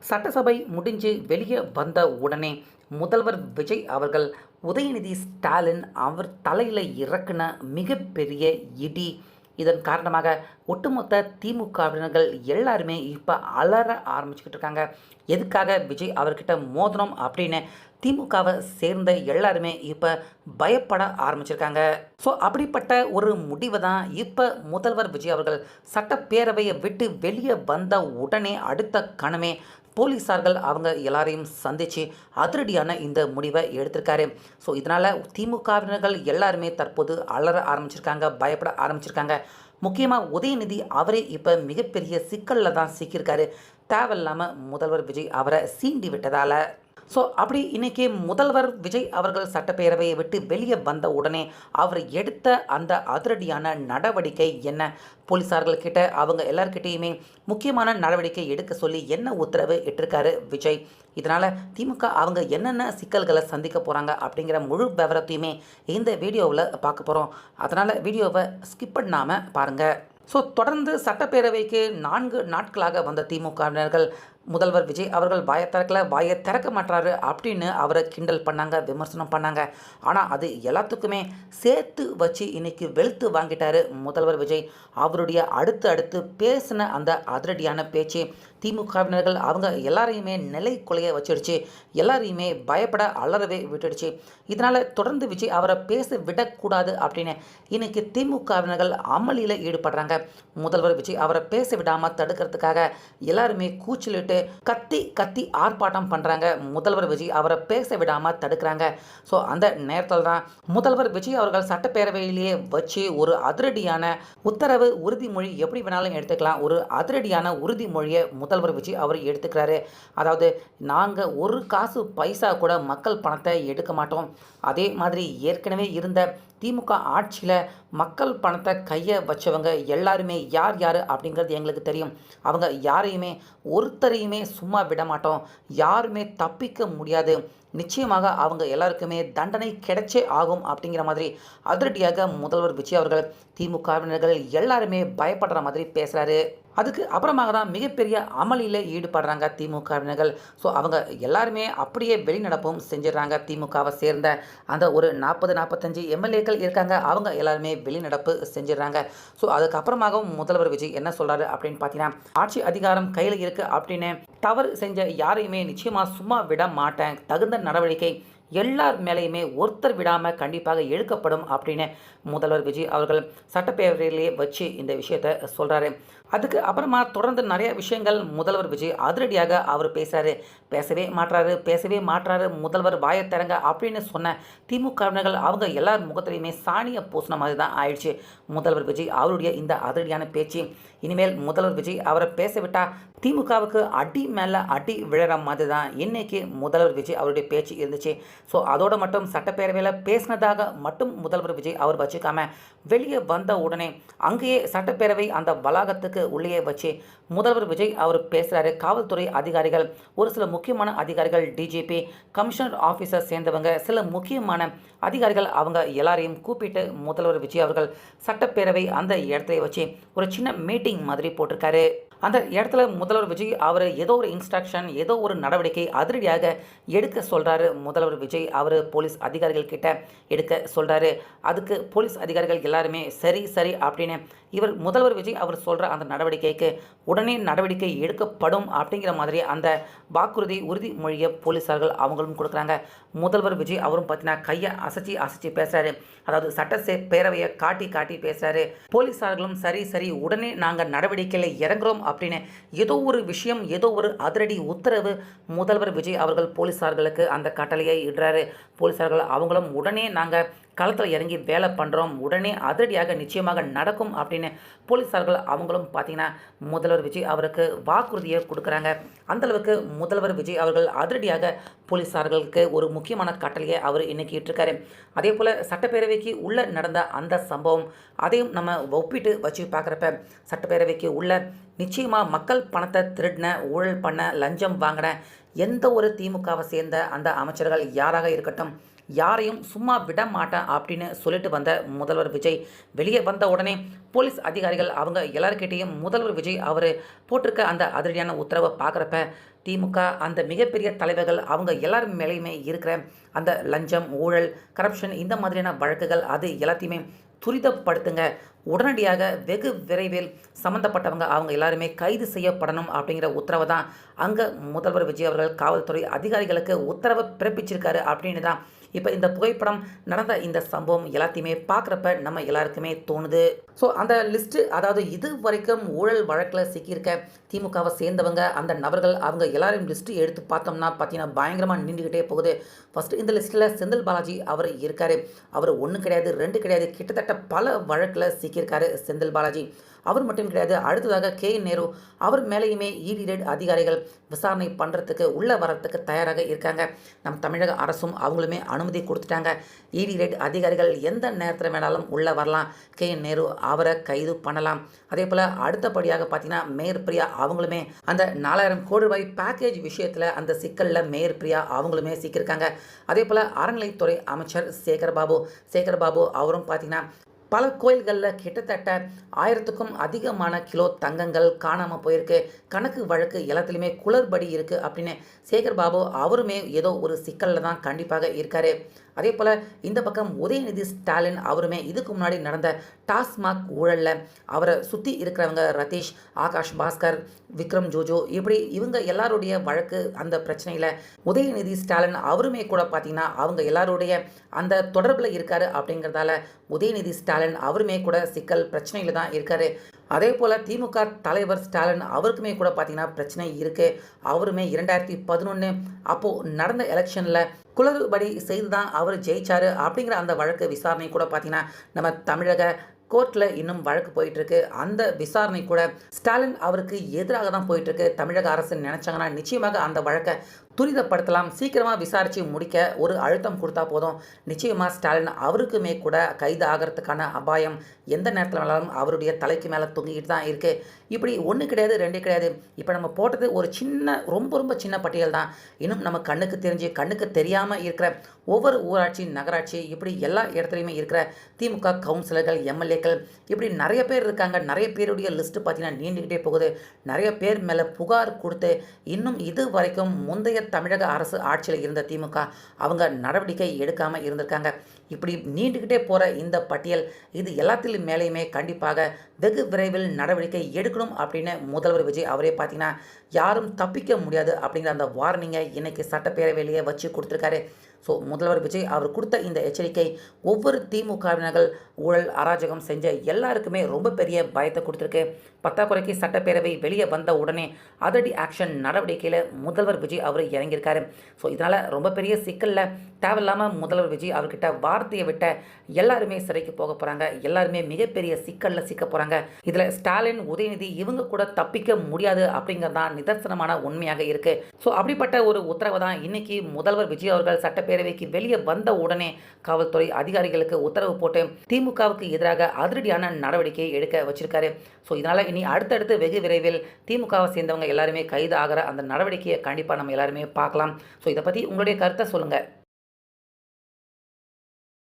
சட்டசபை முடிஞ்சு வெளியே வந்த உடனே முதல்வர் விஜய் அவர்கள் உதயநிதி ஸ்டாலின் அவர் தலையில் இறக்குன மிகப்பெரிய இடி. இதன் காரணமாக ஒட்டுமொத்த திமுகவினர்கள் எல்லாருமே இப்போ அலற ஆரம்பிச்சுக்கிட்டு இருக்காங்க. எதுக்காக விஜய் அவர்கிட்ட மோதனம் அப்படின்னு திமுகவை சேர்ந்த எல்லாருமே இப்போ பயப்பட ஆரம்பிச்சிருக்காங்க. ஸோ அப்படிப்பட்ட ஒரு முடிவை தான் இப்போ முதல்வர் விஜய் அவர்கள் சட்டப்பேரவையை விட்டு வெளியே வந்த உடனே அடுத்த கணமே போலீஸார்கள் அவங்க எல்லாரையும் சந்தித்து அதிரடியான இந்த முடிவை எடுத்திருக்காரு. ஸோ இதனால் திமுகவினர்கள் எல்லாருமே தற்போது அலற ஆரம்பிச்சிருக்காங்க, பயப்பட ஆரம்பிச்சிருக்காங்க. முக்கியமாக உதயநிதி அவரே இப்போ மிகப்பெரிய சிக்கலில் தான் சிக்கியிருக்காரு. தேவையில்லாமல் முதல்வர் விஜய் அவரை சீண்டி விட்டதால். ஸோ அப்படி இன்றைக்கி முதல்வர் விஜய் அவர்கள் சட்டப்பேரவையை விட்டு வெளியே வந்த உடனே அவர் எடுத்த அந்த அதிரடியான நடவடிக்கை என்ன, போலீஸார்கள்கிட்ட அவங்க எல்லார்கிட்டேயுமே முக்கியமான நடவடிக்கை எடுக்க சொல்லி என்ன உத்தரவு இட்டிருக்காரு விஜய். இதனால் திமுக அவங்க என்னென்ன சிக்கல்களை சந்திக்க போகிறாங்க அப்படிங்கிற முழு விவரத்தையுமே இந்த வீடியோவில் பார்க்க போகிறோம். அதனால் வீடியோவை ஸ்கிப் பண்ணாமல் பாருங்கள். ஸோ தொடர்ந்து சட்டப்பேரவைக்கு 4 நாட்களாக வந்த திமுகவினர்கள் முதல்வர் விஜய் அவர்கள் வாயை திறக்க மாட்டாரு அப்படின்னு அவரை கிண்டல் பண்ணாங்க, விமர்சனம் பண்ணாங்க. ஆனால் அது எல்லாத்துக்குமே சேர்த்து வச்சு இன்னைக்கு வெளுத்து வாங்கிட்டாரு முதல்வர் விஜய். அவருடைய அடுத்து பேசின அந்த அதிரடியான பேச்சு திமுகவினர்கள் அவங்க எல்லாரையுமே நிலை குலைய வச்சிடுச்சு, எல்லாரையுமே பயப்பட அலறவே விட்டுடுச்சு. இதனால் தொடர்ந்து விஜய் அவரை பேச விடக்கூடாது அப்படின்னு இன்னைக்கு திமுகவினர்கள் அமளியில் ஈடுபடுறாங்க. முதல்வர் விஜய் அவரை பேச விடாமல் தடுக்கிறதுக்காக எல்லாருமே கூச்சலிட்டு கத்தி ஆர்ப்பாட்டம் பண்ணுறாங்க. முதல்வர் விஜய் அவரை பேச விடாமல் தடுக்கிறாங்க. ஸோ அந்த நேரத்தில் தான் முதல்வர் விஜய் அவர்கள் சட்டப்பேரவையிலேயே வச்சு ஒரு அதிரடியான உத்தரவு உறுதிமொழி எப்படி வேணாலும் எடுத்துக்கலாம், ஒரு அதிரடியான உறுதிமொழியை முதல்வர் விஜய் அவர் எடுத்துக்கிறாரு. அதாவது நாங்கள் ஒரு காசு பைசா கூட மக்கள் பணத்தை எடுக்க மாட்டோம். அதே மாதிரி ஏற்கனவே இருந்த திமுக ஆட்சியில் மக்கள் பணத்தை கையை வச்சவங்க எல்லாருமே யார் அப்படிங்கிறது எங்களுக்கு தெரியும். அவங்க யாரையுமே ஒருத்தரையுமே சும்மா விட மாட்டோம், யாருமே தப்பிக்க முடியாது, நிச்சயமாக அவங்க எல்லாருக்குமே தண்டனை கிடைச்சே ஆகும் அப்படிங்கிற மாதிரி அதிரடியாக முதல்வர் விஜய் அவர்கள் திமுகவினர்கள் எல்லாருமே பயப்படுற மாதிரி பேசுகிறாரு. அதுக்கு அப்புறமாக தான் மிகப்பெரிய அமளியில் ஈடுபடுறாங்க திமுகவினர்கள். ஸோ அவங்க எல்லாருமே அப்படியே வெளிநடப்பும் செஞ்சிடறாங்க. திமுகவை சேர்ந்த அந்த ஒரு 40-45 எம்எல்ஏக்கள் இருக்காங்க, அவங்க எல்லாருமே வெளிநடப்பு செஞ்சிடறாங்க. ஸோ அதுக்கப்புறமாகவும் முதல்வர் விஜய் என்ன சொல்கிறாரு அப்படின்னு பார்த்தீங்கன்னா, ஆட்சி அதிகாரம் கையில் இருக்குது அப்படின்னு தவறு செஞ்ச யாரையுமே நிச்சயமாக சும்மா விட மாட்டேன், தகுந்த நடவடிக்கை எல்லார் மேலேயுமே ஒருத்தர் விடாமல் கண்டிப்பாக எடுக்கப்படும் அப்படின்னு முதல்வர் விஜய் அவர்கள் சட்டப்பேரவையிலேயே வச்சு இந்த விஷயத்தை சொல்கிறாரு. அதுக்கு அப்புறமா தொடர்ந்து நிறைய விஷயங்கள் முதல்வர் விஜய் அதிரடியாக அவர் பேசவே மாட்டாரு முதல்வர் வாயத்திறங்க அப்படின்னு சொன்ன திமுகவினர்கள் அவங்க எல்லார் முகத்திலையுமே சாணியை பூசின மாதிரி தான் ஆயிடுச்சு முதல்வர் விஜய் அவருடைய இந்த அதிரடியான பேச்சு. இனிமேல் முதல்வர் விஜய் அவரை பேச விட்டால் திமுகவுக்கு அடி மேலே அடி விழற மாதிரி தான் இன்றைக்கி முதல்வர் விஜய் அவருடைய பேச்சு இருந்துச்சு. ஸோ அதோடு மட்டும் சட்டப்பேரவையில் பேசினதாக மட்டும் முதல்வர் விஜய் அவர் வச்சுக்காம வெளியே வந்த உடனே அங்கேயே சட்டப்பேரவை அந்த வளாகத்துக்கு உள்ளே வச்சு முதல்வர் விஜய் அவர் பேசுகிறாரு. காவல்துறை அதிகாரிகள், ஒரு சில முக்கியமான அதிகாரிகள், டிஜிபி, கமிஷனர் ஆஃபீஸர் சேர்ந்தவங்க, சில முக்கியமான அதிகாரிகள் அவங்க எல்லாரையும் கூப்பிட்டு முதல்வர் விஜய் அவர்கள் சட்டப்பேரவை அந்த இடத்துல வச்சு ஒரு சின்ன மீட்டிங் மாதிரி போட்டிருக்காரு. அந்த இடத்துல முதல்வர் விஜய் அவர் ஏதோ ஒரு இன்ஸ்ட்ரக்ஷன், ஏதோ ஒரு நடவடிக்கை அதிரடியாக எடுக்க சொல்கிறாரு. முதல்வர் விஜய் அவர் போலீஸ் அதிகாரிகள் கிட்ட எடுக்க சொல்கிறாரு. அதுக்கு போலீஸ் அதிகாரிகள் எல்லாருமே சரி அப்படின்னு இவர் முதல்வர் விஜய் அவர் சொல்கிற அந்த நடவடிக்கைக்கு உடனே நடவடிக்கை எடுக்கப்படும் அப்படிங்கிற மாதிரி அந்த உறுதிமொழியை போலீஸார்கள் அவங்களும் கொடுக்குறாங்க. முதல்வர் விஜய் அவரும் பார்த்தீங்கன்னா கையை அசைச்சி பேசுகிறாரு. அதாவது சட்ட பேரவையை காட்டி பேசுகிறாரு. போலீஸார்களும் சரி உடனே நாங்கள் நடவடிக்கையில் இறங்குறோம் அப்படின்னு ஏதோ ஒரு விஷயம், ஏதோ ஒரு அதிரடி உத்தரவு முதல்வர் விஜய் அவர்கள் போலீஸார்களுக்கு அந்த கட்டளையை இடுறாரு. போலீஸார்கள் அவங்களும் உடனே நாங்கள் களத்தில் இறங்கி வேலை பண்ணுறோம், உடனே அதிரடியாக நிச்சயமாக நடக்கும் அப்படின்னு போலீஸார்கள் அவங்களும் பார்த்தீங்கன்னா முதல்வர் விஜய் அவருக்கு வாக்குறுதியை கொடுக்குறாங்க. அந்தளவுக்கு முதல்வர் விஜய் அவர்கள் அதிரடியாக போலீஸார்களுக்கு ஒரு முக்கியமான கட்டளையை அவர் இன்னைக்கு இட்டிருக்காரு. அதே போல் சட்டப்பேரவைக்கு உள்ளே நடந்த அந்த சம்பவம் அதையும் நம்ம ஒப்பிட்டு வச்சு பார்க்குறப்ப சட்டப்பேரவைக்கு உள்ள நிச்சயமாக மக்கள் பணத்தை திருடின, ஊழல் பண்ண, லஞ்சம் வாங்கின எந்த ஒரு திமுகவை சேர்ந்த அந்த அமைச்சர்கள் யாராக இருக்கட்டும் யாரையும் சும்மா விட மாட்டேன் அப்படின்னு சொல்லிட்டு வந்த முதல்வர் விஜய் வெளியே வந்த உடனே போலீஸ் அதிகாரிகள் அவங்க எல்லாருக்கிட்டையும் முதல்வர் விஜய் அவர் போட்டிருக்க அந்த அதிரடியான உத்தரவை பார்க்குறப்ப திமுக அந்த மிகப்பெரிய தலைவர்கள் அவங்க எல்லாரும் மேலேயுமே இருக்கிற அந்த லஞ்சம், ஊழல், கரப்ஷன் இந்த மாதிரியான வழக்குகள் அது எல்லாத்தையுமே துரிதப்படுத்துங்க, உடனடியாக வெகு விரைவில் சம்மந்தப்பட்டவங்க அவங்க எல்லாருமே கைது செய்யப்படணும் அப்படிங்கிற உத்தரவை தான் அங்கே முதல்வர் விஜய் அவர்கள் காவல்துறை அதிகாரிகளுக்கு உத்தரவை பிறப்பிச்சிருக்காரு அப்படின்னு தான் இப்போ இந்த புகைப்படம் நடந்த இந்த சம்பவம் எல்லாத்தையுமே பார்க்குறப்ப நம்ம எல்லாருக்குமே தோணுது. ஸோ அந்த லிஸ்ட்டு, அதாவது இது வரைக்கும் ஊழல் வழக்கில் சிக்கியிருக்க திமுகவை சேர்ந்தவங்க அந்த நபர்கள் அவங்க எல்லாரையும் லிஸ்ட்டு எடுத்து பார்த்தோம்னா பார்த்தீங்கன்னா பயங்கரமாக நீண்டுக்கிட்டே போகுது. ஃபஸ்ட்டு இந்த லிஸ்ட்டில் செந்தில் பாலாஜி அவர் இருக்கார். அவர் ஒன்று கிடையாது, ரெண்டு கிடையாது, கிட்டத்தட்ட பல வழக்கில் சிக்கியிருக்காரு செந்தில் பாலாஜி. அவர் மட்டும் கிடையாது, அடுத்ததாக KN நேரு அவர் மேலேயுமே ED ரெய்டு அதிகாரிகள் விசாரணை பண்ணுறதுக்கு உள்ளே வரத்துக்கு தயாராக இருக்காங்க. நம் தமிழக அரசும் அவங்களுமே அனுமதி கொடுத்துட்டாங்க. ED ரெய்டு அதிகாரிகள் எந்த நேரத்தில் வேணாலும் உள்ளே வரலாம், KN நேரு அவரை கைது பண்ணலாம். அதே போல் அடுத்தபடியாக பார்த்தீங்கன்னா மேயர் பிரியா அவங்களுமே அந்த 4000 கோடி ரூபாய் பேக்கேஜ் விஷயத்தில் அந்த சிக்கலில் மேயர் பிரியா அவங்களுமே சிக்கியிருக்காங்க. அதே போல் அறநிலைத்துறை அமைச்சர் சேகர் பாபு அவரும் பார்த்தீங்கன்னா பல கோயில்களில் கிட்டத்தட்ட 1000க்கும் அதிகமான கிலோ தங்கங்கள் காணாமல் போயிருக்கு, கணக்கு வழக்கு எல்லாத்துலேயுமே குளறுபடி இருக்குது அப்படின்னு சேகர் பாபு அவருமே ஏதோ ஒரு சிக்கலில் தான் கண்டிப்பாக இருக்கார். அதே போல் இந்த பக்கம் உதயநிதி ஸ்டாலின் அவருமே இதுக்கு முன்னாடி நடந்த டாஸ்மாக் ஊழலில் அவரை சுற்றி இருக்கிறவங்க ரதீஷ், ஆகாஷ் பாஸ்கர், விக்ரம் ஜோஜோ இப்படி இவங்க எல்லாருடைய வழக்கு அந்த பிரச்சனையில் உதயநிதி ஸ்டாலின் அவருமே கூட பார்த்திங்கன்னா அவங்க எல்லாருடைய அந்த தொடர்பில் இருக்கார். அப்படிங்கிறதால உதயநிதி ஸ்டாலின் அவருமே கூட சிக்கல் பிரச்சனையில் தான் இருக்கார். அதே போல் திமுக தலைவர் ஸ்டாலின் அவருக்குமே கூட பார்த்திங்கன்னா பிரச்சனை இருக்குது. அவருமே 2011 அப்போது நடந்த எலெக்ஷனில் குளறுபடி செய்து தான் அவர் ஜெயிச்சார் அப்படிங்கிற அந்த வழக்கு விசாரணை கூட பார்த்திங்கன்னா நம்ம தமிழக கோர்ட்டில் இன்னும் வழக்கு போயிட்டுருக்கு. அந்த விசாரணை கூட ஸ்டாலின் அவருக்கு எதிராக தான் போயிட்டுருக்கு. தமிழக அரசு நினச்சாங்கன்னா நிச்சயமாக அந்த வழக்கை துரிதப்படுத்தலாம், சீக்கிரமாக விசாரித்து முடிக்க ஒரு அழுத்தம் கொடுத்தா போதும். நிச்சயமாக ஸ்டாலின் அவருக்குமே கூட கைது ஆகிறதுக்கான அபாயம் எந்த நேரத்தில் வேணாலும் அவருடைய தலைக்கு மேலே தொங்கிக்கிட்டு தான் இருக்குது. இப்படி ஒன்று கிடையாது, ரெண்டு கிடையாது. இப்போ நம்ம போட்டது ஒரு சின்ன ரொம்ப சின்ன பட்டியல் தான். இன்னும் நம்ம கண்ணுக்கு தெரிஞ்சு கண்ணுக்கு தெரியாமல் இருக்கிற ஒவ்வொரு ஊராட்சி, நகராட்சி இப்படி எல்லா இடத்துலையுமே இருக்கிற திமுக கவுன்சிலர்கள், MLAக்கள் இப்படி நிறைய பேர் இருக்காங்க. நிறைய பேருடைய லிஸ்ட்டு பார்த்தீங்கன்னா நீண்டுக்கிட்டே போகுது. நிறைய பேர் மேலே புகார் கொடுத்து இன்னும் இது வரைக்கும் முந்தைய தமிழக அரசு ஆட்சியில் இருந்த திமுக அவங்க நடவடிக்கை எடுக்காமல் இருந்திருக்காங்க. இப்படி நீண்டுக்கிட்டே போகிற இந்த பட்டியல் இது எல்லாத்திலும் மேலேயுமே கண்டிப்பாக வெகு விரைவில் நடவடிக்கை எடுக்கணும் அப்படின்னு முதல்வர் விஜய் அவரே பார்த்தீங்கன்னா யாரும் தப்பிக்க முடியாது அப்படிங்கிற அந்த வார்னிங்கை இன்றைக்கி சட்டப்பேரவையிலேயே வச்சு கொடுத்துருக்காரு. ஸோ முதல்வர் விஜய் அவர் கொடுத்த இந்த எச்சரிக்கை ஒவ்வொரு திமுகவினர்கள் ஊழல் அராஜகம் செஞ்ச எல்லாருக்குமே ரொம்ப பெரிய பயத்தை கொடுத்துருக்கு. பத்தாக்குறைக்கு சட்டப்பேரவை வெளியே வந்த உடனே அதிரடி ஆக்ஷன் நடவடிக்கையில் முதல்வர் விஜய் அவர் இறங்கியிருக்காரு. ஸோ இதனால் ரொம்ப பெரிய சிக்கலில் தேவையில்லாமல் முதல்வர் விஜய் அவர்கிட்ட வார்த்தையை விட்ட எல்லாருமே சிறைக்கு போக போகிறாங்க. எல்லாருமே மிகப்பெரிய சிக்கலில் சிக்க போகிறாங்க. இதில் ஸ்டாலின், உதயநிதி இவங்க கூட தப்பிக்க முடியாது அப்படிங்கிறது தான் நிதர்சனமான உண்மையாக இருக்குது. ஸோ அப்படிப்பட்ட ஒரு உத்தரவை தான் இன்றைக்கி முதல்வர் விஜய் அவர்கள் சட்டப்பேரவைக்கு வெளியே வந்த உடனே காவல்துறை அதிகாரிகளுக்கு உத்தரவு போட்டு திமுகவுக்கு எதிராக அதிரடியான நடவடிக்கையை எடுக்க வச்சிருக்காரு. ஸோ இதனால் இனி அடுத்தடுத்து வெகு விரைவில் திமுகவை சேர்ந்தவங்க எல்லாருமே கைது ஆகிற அந்த நடவடிக்கையை கண்டிப்பாக நம்ம எல்லாருமே பார்க்கலாம். ஸோ இதை பற்றி உங்களுடைய கருத்தை சொல்லுங்கள்.